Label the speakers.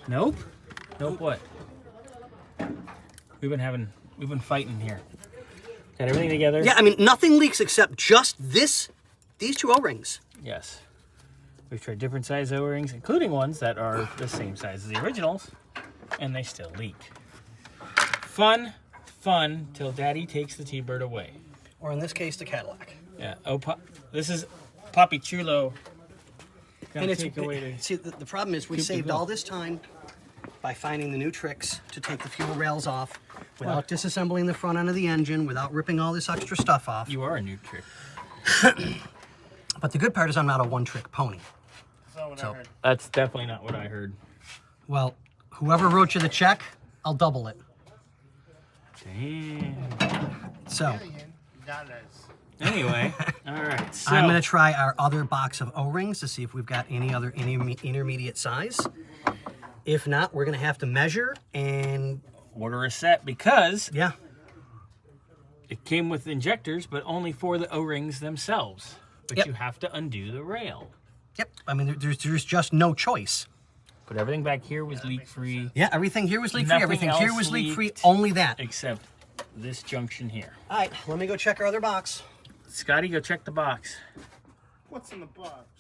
Speaker 1: Nope? Nope what? We've been fighting here. Got everything together?
Speaker 2: Yeah, I mean, nothing leaks except just these two O-rings.
Speaker 1: Yes. We've tried different size O-rings, including ones that are the same size as the originals, and they still leak. Fun till Daddy takes the T-Bird away.
Speaker 2: Or in this case, the Cadillac.
Speaker 1: Yeah. Oh, this is Papi Chulo.
Speaker 2: And see, the problem is we saved all this time by finding the new tricks to take the fuel rails off without disassembling the front end of the engine, without ripping all this extra stuff off.
Speaker 1: You are a new trick.
Speaker 2: But the good part is I'm not a one-trick pony.
Speaker 3: That's not what I heard.
Speaker 1: That's definitely not what I heard.
Speaker 2: Well, whoever wrote you the check, I'll double it.
Speaker 1: Damn.
Speaker 2: So,
Speaker 1: Anyway, all right. So
Speaker 2: I'm going to try our other box of O-rings to see if we've got any other intermediate size. If not, we're going to have to measure and...
Speaker 1: order a set because
Speaker 2: Yeah.
Speaker 1: it came with injectors, but only for the O-rings themselves. But
Speaker 2: Yep.
Speaker 1: you have to undo the rail.
Speaker 2: Yep. I mean, there's just no choice.
Speaker 1: But everything back here was leak-free,
Speaker 2: Yeah, everything here was leak-free.
Speaker 1: Nothing
Speaker 2: Everything here
Speaker 1: else
Speaker 2: was leak-free.
Speaker 1: leaked.
Speaker 2: Only that.
Speaker 1: except this junction here.
Speaker 2: All right, let me go check our other box.
Speaker 1: Scotty, go check the box.
Speaker 3: What's in the box?